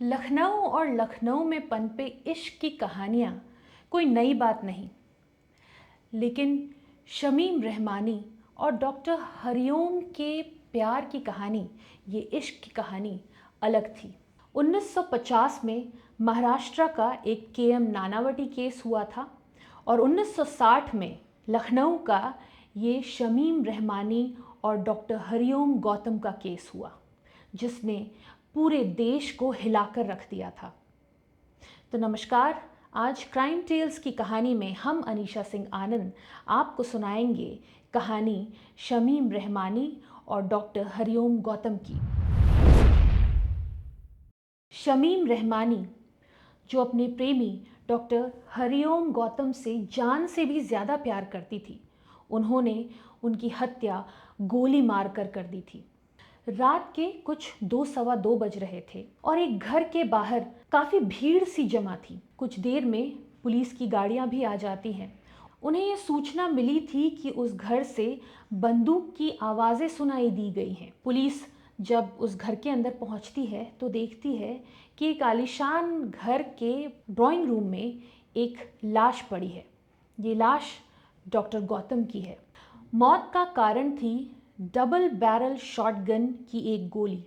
लखनऊ और लखनऊ में पनपे इश्क की कहानियाँ कोई नई बात नहीं, लेकिन शमीम रहमानी और डॉक्टर हरिओम के प्यार की कहानी, ये इश्क की कहानी अलग थी। 1950 में महाराष्ट्र का एक केएम नानावटी केस हुआ था और 1960 में लखनऊ का ये शमीम रहमानी और डॉक्टर हरिओम गौतम का केस हुआ, जिसने पूरे देश को हिलाकर रख दिया था। तो नमस्कार, आज क्राइम टेल्स की कहानी में हम अनीशा सिंह आनंद आपको सुनाएंगे कहानी शमीम रहमानी और डॉक्टर हरिओम गौतम की। शमीम रहमानी, जो अपने प्रेमी डॉक्टर हरिओम गौतम से जान से भी ज़्यादा प्यार करती थी, उन्होंने उनकी हत्या गोली मारकर कर दी थी। रात के कुछ 2 सवा 2 बज रहे थे और एक घर के बाहर काफ़ी भीड़ सी जमा थी। कुछ देर में पुलिस की गाड़ियां भी आ जाती हैं। उन्हें ये सूचना मिली थी कि उस घर से बंदूक की आवाज़ें सुनाई दी गई हैं। पुलिस जब उस घर के अंदर पहुंचती है तो देखती है कि एक आलीशान घर के ड्राइंग रूम में एक लाश पड़ी है। ये लाश डॉक्टर गौतम की है। मौत का कारण थी डबल बैरल शॉटगन की एक गोली,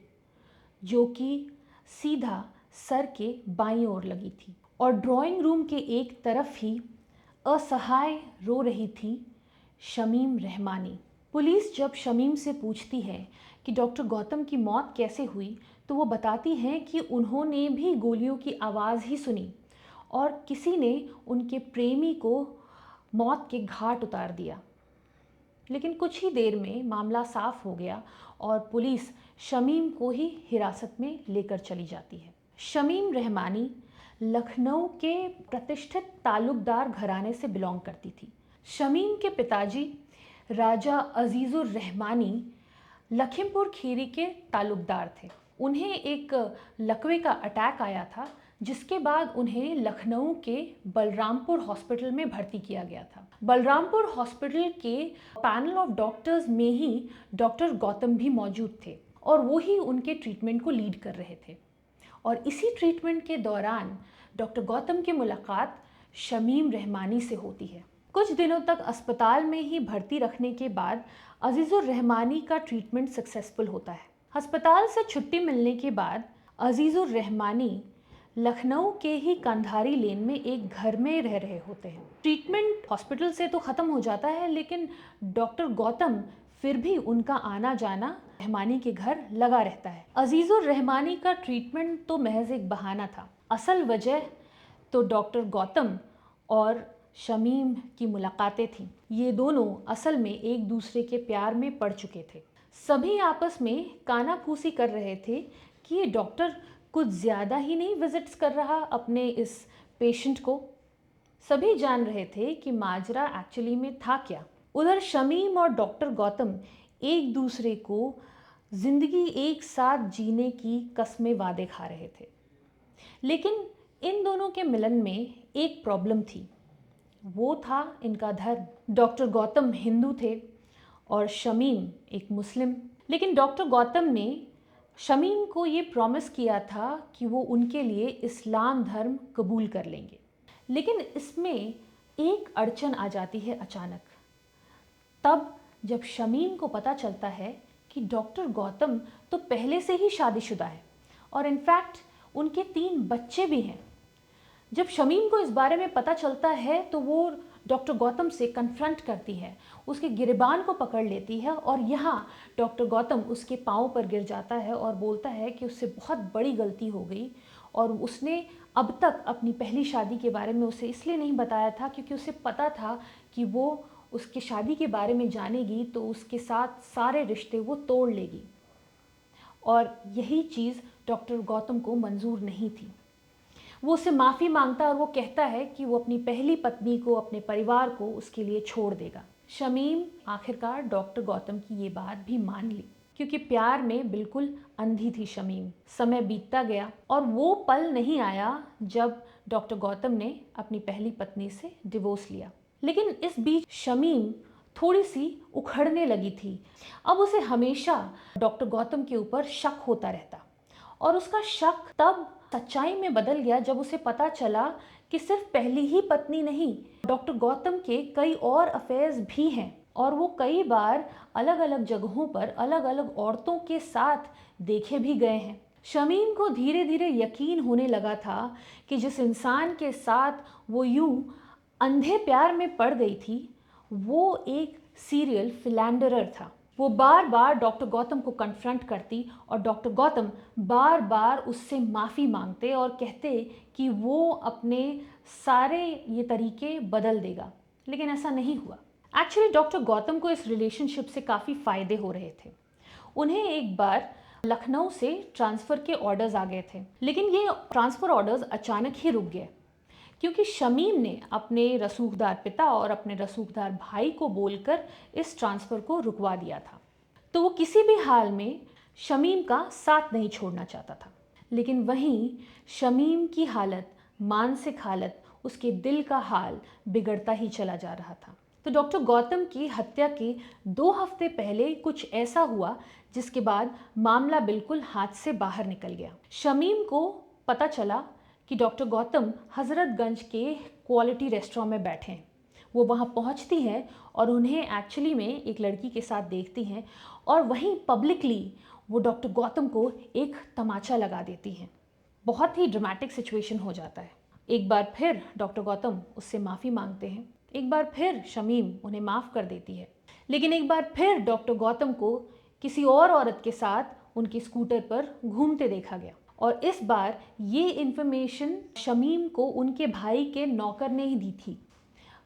जो कि सीधा सर के बाईं ओर लगी थी और ड्राइंग रूम के एक तरफ ही असहाय रो रही थी शमीम रहमानी। पुलिस जब शमीम से पूछती है कि डॉक्टर गौतम की मौत कैसे हुई, तो वो बताती हैं कि उन्होंने भी गोलियों की आवाज़ ही सुनी और किसी ने उनके प्रेमी को मौत के घाट उतार दिया। लेकिन कुछ ही देर में मामला साफ हो गया और पुलिस शमीम को ही हिरासत में लेकर चली जाती है। शमीम रहमानी लखनऊ के प्रतिष्ठित ताल्लुकदार घराने से बिलोंग करती थी। शमीम के पिताजी राजा अजीजुर रहमानी लखीमपुर खीरी के ताल्लुकदार थे। उन्हें एक लकवे का अटैक आया था, जिसके बाद उन्हें लखनऊ के बलरामपुर हॉस्पिटल में भर्ती किया गया था। बलरामपुर हॉस्पिटल के पैनल ऑफ डॉक्टर्स में ही डॉक्टर गौतम भी मौजूद थे और वो ही उनके ट्रीटमेंट को लीड कर रहे थे। और इसी ट्रीटमेंट के दौरान डॉक्टर गौतम की मुलाकात शमीम रहमानी से होती है। कुछ दिनों तक अस्पताल में ही भर्ती रखने के बाद अजीजुर रहमानी का ट्रीटमेंट सक्सेसफुल होता है। अस्पताल से छुट्टी मिलने के बाद अजीजुर रहमानी लखनऊ के ही कंधारी लेन में एक घर में रह रहे होते हैं। ट्रीटमेंट हॉस्पिटल से तो ख़त्म हो जाता है, लेकिन डॉक्टर गौतम फिर भी उनका आना जाना रहमानी के घर लगा रहता है। अजीजुर रहमानी का ट्रीटमेंट तो महज एक बहाना था। असल वजह तो डॉक्टर गौतम और शमीम की मुलाकातें थीं। ये दोनों असल में एक दूसरे के प्यार में पड़ चुके थे। सभी आपस में कानाफूसी कर रहे थे कि ये डॉक्टर कुछ ज़्यादा ही नहीं विजिट्स कर रहा अपने इस पेशेंट को। सभी जान रहे थे कि माजरा एक्चुअली में था क्या। उधर शमीम और डॉक्टर गौतम एक दूसरे को ज़िंदगी एक साथ जीने की कस्में वादे खा रहे थे। लेकिन इन दोनों के मिलन में एक प्रॉब्लम थी, वो था इनका धर्म। डॉक्टर गौतम हिंदू थे और शमीम एक मुस्लिम। लेकिन डॉक्टर गौतम ने शमीम को ये प्रॉमिस किया था कि वो उनके लिए इस्लाम धर्म कबूल कर लेंगे। लेकिन इसमें एक अड़चन आ जाती है अचानक, तब जब शमीम को पता चलता है कि डॉक्टर गौतम तो पहले से ही शादीशुदा है और इनफैक्ट उनके 3 बच्चे भी हैं। जब शमीम को इस बारे में पता चलता है तो वो डॉक्टर गौतम से कन्फ्रंट करती है, उसके गिरेबान को पकड़ लेती है और यहाँ डॉक्टर गौतम उसके पाँव पर गिर जाता है और बोलता है कि उससे बहुत बड़ी गलती हो गई और उसने अब तक अपनी पहली शादी के बारे में उसे इसलिए नहीं बताया था क्योंकि उसे पता था कि वो उसकी शादी के बारे में जानेगी तो उसके साथ सारे रिश्ते वो तोड़ लेगी, और यही चीज़ डॉक्टर गौतम को मंजूर नहीं थी। वो उससे माफ़ी मांगता और वो कहता है कि वो अपनी पहली पत्नी को, अपने परिवार को उसके लिए छोड़ देगा। शमीम आखिरकार डॉक्टर गौतम की ये बात भी मान ली, क्योंकि प्यार में बिल्कुल अंधी थी शमीम। समय बीतता गया और वो पल नहीं आया जब डॉक्टर गौतम ने अपनी पहली पत्नी से डिवोर्स लिया। लेकिन इस बीच शमीम थोड़ी सी उखड़ने लगी थी। अब उसे हमेशा डॉक्टर गौतम के ऊपर शक होता रहता और उसका शक तब सच्चाई में बदल गया जब उसे पता चला कि सिर्फ पहली ही पत्नी नहीं, डॉक्टर गौतम के कई और अफेयर्स भी हैं और वो कई बार अलग अलग जगहों पर अलग अलग औरतों के साथ देखे भी गए हैं। शमीम को धीरे धीरे यकीन होने लगा था कि जिस इंसान के साथ वो यूं अंधे प्यार में पड़ गई थी वो एक सीरियल फिलैंडरर था। वो बार बार डॉक्टर गौतम को कन्फ्रंट करती और डॉक्टर गौतम बार बार उससे माफ़ी मांगते और कहते कि वो अपने सारे ये तरीके बदल देगा, लेकिन ऐसा नहीं हुआ। एक्चुअली डॉक्टर गौतम को इस रिलेशनशिप से काफ़ी फ़ायदे हो रहे थे। उन्हें एक बार लखनऊ से ट्रांसफ़र के ऑर्डर्स आ गए थे, लेकिन ये ट्रांसफ़र ऑर्डर्स अचानक ही रुक गए क्योंकि शमीम ने अपने रसूखदार पिता और अपने रसूखदार भाई को बोलकर इस ट्रांसफ़र को रुकवा दिया था। तो वो किसी भी हाल में शमीम का साथ नहीं छोड़ना चाहता था, लेकिन वहीं शमीम की हालत, मानसिक हालत, उसके दिल का हाल बिगड़ता ही चला जा रहा था। तो डॉक्टर गौतम की हत्या के 2 हफ्ते पहले कुछ ऐसा हुआ जिसके बाद मामला बिल्कुल हाथ से बाहर निकल गया। शमीम को पता चला कि डॉक्टर गौतम हज़रतगंज के क्वालिटी रेस्टोरेंट में बैठे हैं। वो वहाँ पहुँचती हैं और उन्हें एक्चुअली में एक लड़की के साथ देखती हैं और वहीं पब्लिकली वो डॉक्टर गौतम को एक तमाचा लगा देती हैं। बहुत ही ड्रामेटिक सिचुएशन हो जाता है। एक बार फिर डॉक्टर गौतम उससे माफ़ी मांगते हैं, एक बार फिर शमीम उन्हें माफ़ कर देती है, लेकिन एक बार फिर डॉक्टर गौतम को किसी और औरत के साथ उनके स्कूटर पर घूमते देखा गया और इस बार ये इन्फॉर्मेशन शमीम को उनके भाई के नौकर ने ही दी थी।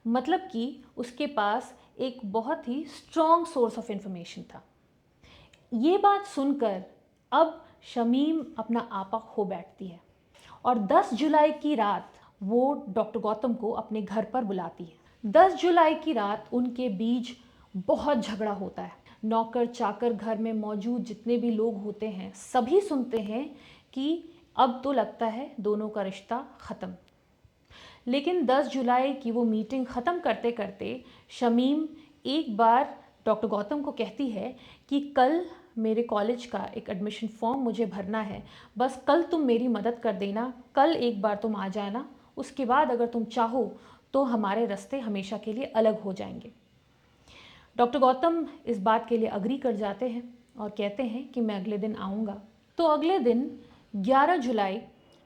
मतलब कि उसके पास एक बहुत ही स्ट्रॉन्ग सोर्स ऑफ इन्फॉर्मेशन था। ये बात सुनकर अब शमीम अपना आपा खो बैठती है और 10 जुलाई की रात वो डॉक्टर गौतम को अपने घर पर बुलाती है। 10 जुलाई की रात उनके बीच बहुत झगड़ा होता है। नौकर चाकर घर में मौजूद जितने भी लोग होते हैं सभी सुनते हैं कि अब तो लगता है दोनों का रिश्ता ख़त्म। लेकिन 10 जुलाई की वो मीटिंग ख़त्म करते करते शमीम एक बार डॉक्टर गौतम को कहती है कि कल मेरे कॉलेज का एक एडमिशन फॉर्म मुझे भरना है, बस कल तुम मेरी मदद कर देना, कल एक बार तुम आ जाना, उसके बाद अगर तुम चाहो तो हमारे रास्ते हमेशा के लिए अलग हो जाएंगे। डॉक्टर गौतम इस बात के लिए अग्री कर जाते हैं और कहते हैं कि मैं अगले दिन आऊँगा। तो अगले दिन 11 जुलाई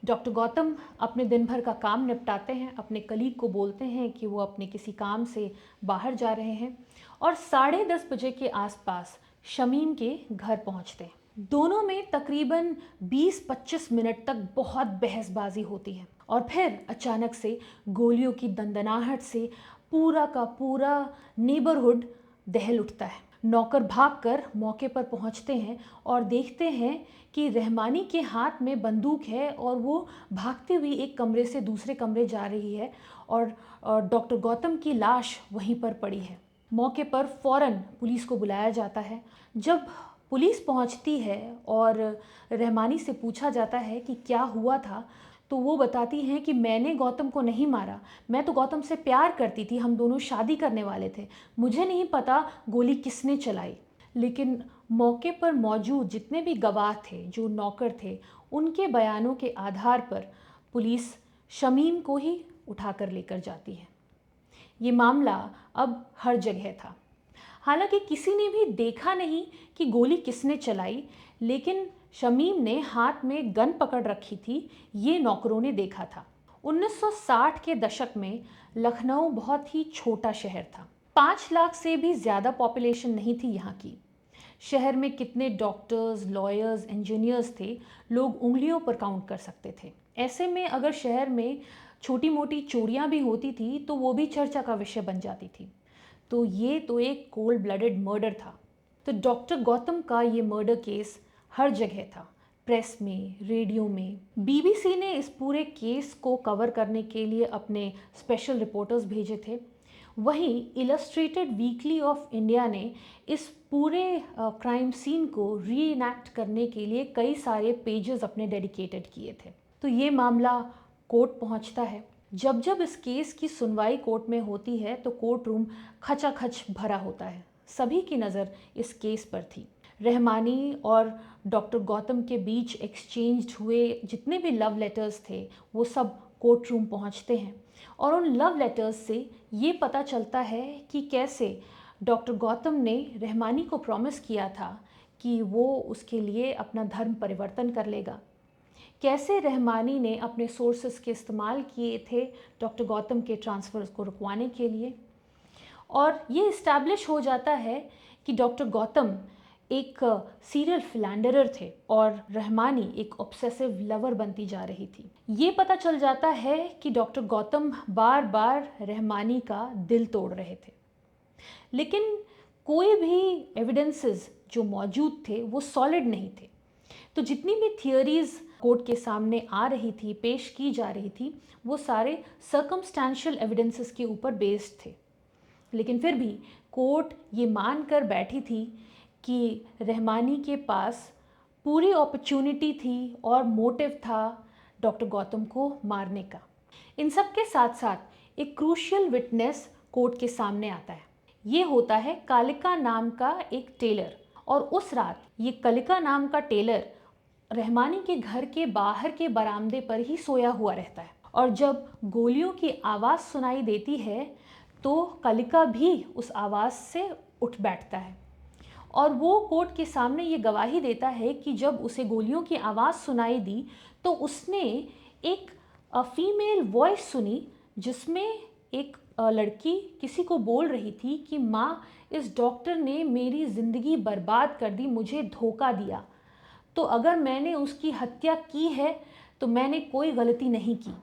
डॉक्टर गौतम अपने दिन भर का काम निपटाते हैं, अपने कलीग को बोलते हैं कि वो अपने किसी काम से बाहर जा रहे हैं और 10:30 बजे के आसपास शमीम के घर पहुंचते हैं। दोनों में तकरीबन 20-25 मिनट तक बहुत बहसबाजी होती है और फिर अचानक से गोलियों की दंदनाहट से पूरा का पूरा नेबरहुड दहल उठता है। नौकर भागकर मौके पर पहुंचते हैं और देखते हैं कि रहमानी के हाथ में बंदूक है और वो भागती हुई एक कमरे से दूसरे कमरे जा रही है और डॉक्टर गौतम की लाश वहीं पर पड़ी है। मौके पर फ़ौरन पुलिस को बुलाया जाता है। जब पुलिस पहुंचती है और रहमानी से पूछा जाता है कि क्या हुआ था, तो वो बताती हैं कि मैंने गौतम को नहीं मारा, मैं तो गौतम से प्यार करती थी, हम दोनों शादी करने वाले थे, मुझे नहीं पता गोली किसने चलाई। लेकिन मौके पर मौजूद जितने भी गवाह थे, जो नौकर थे, उनके बयानों के आधार पर पुलिस शमीम को ही उठाकर लेकर जाती है। ये मामला अब हर जगह था। हालांकि किसी ने भी देखा नहीं कि गोली किसने चलाई, लेकिन शमीम ने हाथ में गन पकड़ रखी थी, ये नौकरों ने देखा था। 1960 के दशक में लखनऊ बहुत ही छोटा शहर था। 5 लाख से भी ज़्यादा पॉपुलेशन नहीं थी यहाँ की। शहर में कितने डॉक्टर्स, लॉयर्स, इंजीनियर्स थे, लोग उंगलियों पर काउंट कर सकते थे। ऐसे में अगर शहर में छोटी मोटी चोरियां भी होती थी तो वो भी चर्चा का विषय बन जाती थी। तो ये तो एक कोल्ड ब्लडेड मर्डर था। तो डॉक्टर गौतम का ये मर्डर केस हर जगह था, प्रेस में, रेडियो में। बीबीसी ने इस पूरे केस को कवर करने के लिए अपने स्पेशल रिपोर्टर्स भेजे थे। वहीं इलस्ट्रेटेड वीकली ऑफ इंडिया ने इस पूरे क्राइम सीन को रीइनैक्ट करने के लिए कई सारे पेजेस अपने डेडिकेटेड किए थे। तो ये मामला कोर्ट पहुंचता है। जब जब इस केस की सुनवाई कोर्ट में होती है तो कोर्ट रूम खचाखच भरा होता है। सभी की नज़र इस केस पर थी। रहमानी और डॉक्टर गौतम के बीच एक्सचेंज हुए जितने भी लव लेटर्स थे वो सब कोर्ट रूम पहुँचते हैं। और उन लव लेटर्स से ये पता चलता है कि कैसे डॉक्टर गौतम ने रहमानी को प्रॉमिस किया था कि वो उसके लिए अपना धर्म परिवर्तन कर लेगा। कैसे रहमानी ने अपने सोर्सेस के इस्तेमाल किए थे डॉक्टर गौतम के ट्रांसफ़र्स को रुकवाने के लिए। और ये इस्टेब्लिश हो जाता है कि डॉक्टर गौतम एक सीरियल फिलैंडरर थे और रहमानी एक ऑब्सेसिव लवर बनती जा रही थी। ये पता चल जाता है कि डॉक्टर गौतम बार बार रहमानी का दिल तोड़ रहे थे, लेकिन कोई भी एविडेंसेस जो मौजूद थे वो सॉलिड नहीं थे। तो जितनी भी थियोरीज कोर्ट के सामने आ रही थी, पेश की जा रही थी, वो सारे सर्कमस्टेंशियल एविडेंसेस के ऊपर बेस्ड थे। लेकिन फिर भी कोर्ट ये मान कर बैठी थी कि रहमानी के पास पूरी अपॉर्चुनिटी थी और मोटिव था डॉक्टर गौतम को मारने का। इन सब के साथ साथ एक क्रूशियल विटनेस कोर्ट के सामने आता है। ये होता है कालिका नाम का एक टेलर। और उस रात ये कालिका नाम का टेलर रहमानी के घर के बाहर के बरामदे पर ही सोया हुआ रहता है। और जब गोलियों की आवाज़ सुनाई देती है तो कालिका भी उस आवाज़ से उठ बैठता है और वो कोर्ट के सामने ये गवाही देता है कि जब उसे गोलियों की आवाज़ सुनाई दी तो उसने एक फीमेल वॉइस सुनी जिसमें एक लड़की किसी को बोल रही थी कि माँ, इस डॉक्टर ने मेरी ज़िंदगी बर्बाद कर दी, मुझे धोखा दिया, तो अगर मैंने उसकी हत्या की है तो मैंने कोई गलती नहीं की।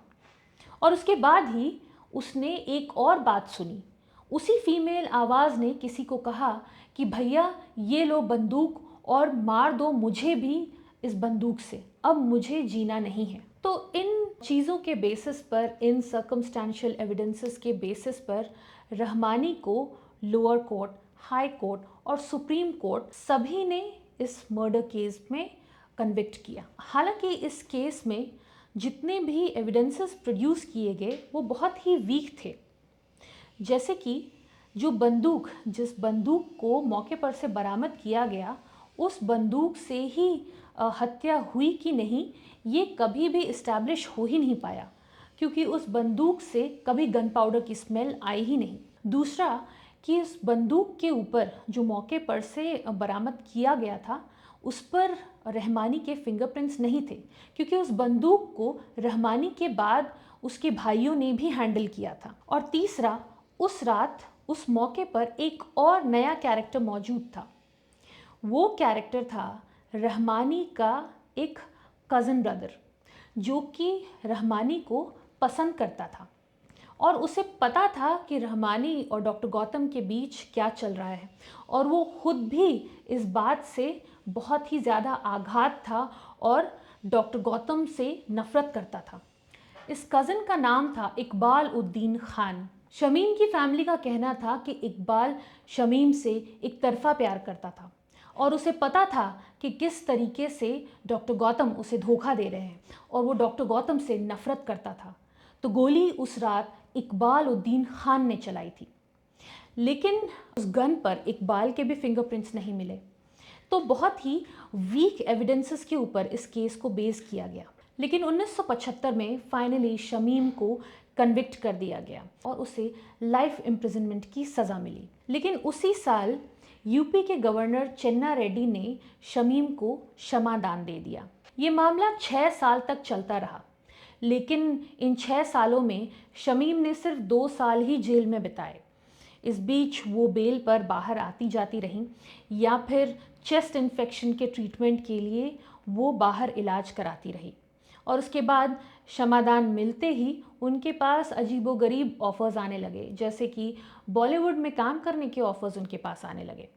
और उसके बाद ही उसने एक और बात सुनी। उसी फीमेल आवाज़ ने किसी को कहा कि भैया ये लो बंदूक और मार दो मुझे भी इस बंदूक से, अब मुझे जीना नहीं है। तो इन चीज़ों के बेसिस पर, इन सर्कमस्टेंशियल एविडेंसेस के बेसिस पर रहमानी को लोअर कोर्ट, हाई कोर्ट और सुप्रीम कोर्ट सभी ने इस मर्डर केस में कन्विक्ट किया। हालांकि इस केस में जितने भी एविडेंसेस प्रोड्यूस किए गए वो बहुत ही वीक थे। जैसे कि जो बंदूक, जिस बंदूक को मौके पर से बरामद किया गया, उस बंदूक से ही हत्या हुई कि नहीं ये कभी भी इस्टेब्लिश हो ही नहीं पाया, क्योंकि उस बंदूक से कभी गन पाउडर की स्मेल आई ही नहीं। दूसरा कि इस बंदूक के ऊपर जो मौके पर से बरामद किया गया था उस पर रहमानी के फिंगरप्रिंट्स नहीं थे, क्योंकि उस बंदूक को रहमानी के बाद उसके भाइयों ने भी हैंडल किया था। और तीसरा, उस रात उस मौके पर एक और नया कैरेक्टर मौजूद था। वो कैरेक्टर था रहमानी का एक कज़न ब्रदर, जो कि रहमानी को पसंद करता था और उसे पता था कि रहमानी और डॉक्टर गौतम के बीच क्या चल रहा है, और वो खुद भी इस बात से बहुत ही ज़्यादा आघात था और डॉक्टर गौतम से नफ़रत करता था। इस कज़न का नाम था इकबाल उद्दीन खान। शमीम की फैमिली का कहना था कि इकबाल शमीम से एक तरफा प्यार करता था और उसे पता था कि किस तरीके से डॉक्टर गौतम उसे धोखा दे रहे हैं और वो डॉक्टर गौतम से नफ़रत करता था। तो गोली उस रात इकबाल उद्दीन खान ने चलाई थी, लेकिन उस गन पर इकबाल के भी फिंगरप्रिंट्स नहीं मिले। तो बहुत ही वीक एविडेंसेस के ऊपर इस केस को बेस किया गया। लेकिन 1975 में फाइनली शमीम को कन्विक्ट कर दिया गया और उसे लाइफ इम्प्रिजनमेंट की सज़ा मिली। लेकिन उसी साल यूपी के गवर्नर चेन्ना रेड्डी ने शमीम को क्षमादान दे दिया। ये मामला 6 साल तक चलता रहा, लेकिन इन 6 सालों में शमीम ने सिर्फ 2 साल ही जेल में बिताए। इस बीच वो बेल पर बाहर आती जाती रहीं या फिर चेस्ट इन्फेक्शन के ट्रीटमेंट के लिए वो बाहर इलाज कराती रही। और उसके बाद क्षमादान मिलते ही उनके पास अजीबोगरीब ऑफ़र्स आने लगे, जैसे कि बॉलीवुड में काम करने के ऑफ़र्स उनके पास आने लगे।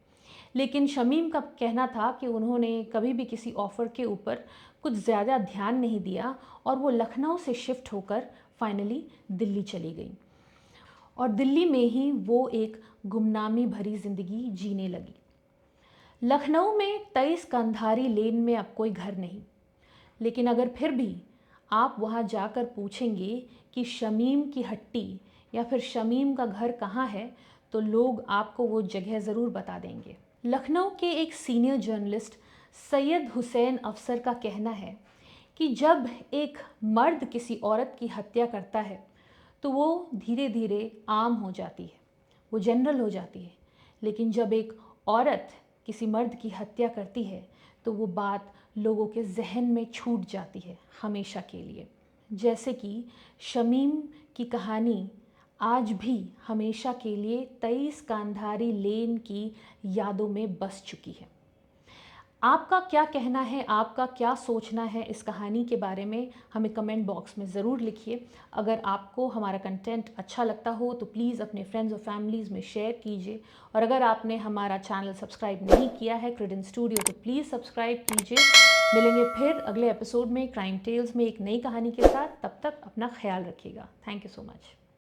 लेकिन शमीम का कहना था कि उन्होंने कभी भी किसी ऑफ़र के ऊपर कुछ ज़्यादा ध्यान नहीं दिया और वो लखनऊ से शिफ्ट होकर फाइनली दिल्ली चली गई और दिल्ली में ही वो एक गुमनामी भरी ज़िंदगी जीने लगी। लखनऊ में 23 कंधारी लेन में अब कोई घर नहीं, लेकिन अगर फिर भी आप वहाँ जाकर पूछेंगे कि शमीम की हट्टी या फिर शमीम का घर कहाँ है, तो लोग आपको वो जगह ज़रूर बता देंगे। लखनऊ के एक सीनियर जर्नलिस्ट सैयद हुसैन अफसर का कहना है कि जब एक मर्द किसी औरत की हत्या करता है तो वो धीरे धीरे आम हो जाती है, वो जनरल हो जाती है। लेकिन जब एक औरत किसी मर्द की हत्या करती है तो वो बात लोगों के जहन में छूट जाती है हमेशा के लिए। जैसे कि शमीम की कहानी आज भी हमेशा के लिए 23 कांधारी लेन की यादों में बस चुकी है। आपका क्या कहना है, आपका क्या सोचना है इस कहानी के बारे में, हमें कमेंट बॉक्स में ज़रूर लिखिए। अगर आपको हमारा कंटेंट अच्छा लगता हो तो प्लीज़ अपने फ्रेंड्स और फैमिलीज़ में शेयर कीजिए। और अगर आपने हमारा चैनल सब्सक्राइब नहीं किया है क्रेडेंस स्टूडियो, तो प्लीज़ सब्सक्राइब कीजिए। मिलेंगे फिर अगले एपिसोड में क्राइम टेल्स में एक नई कहानी के साथ। तब तक अपना ख्याल रखिएगा। Thank you so much.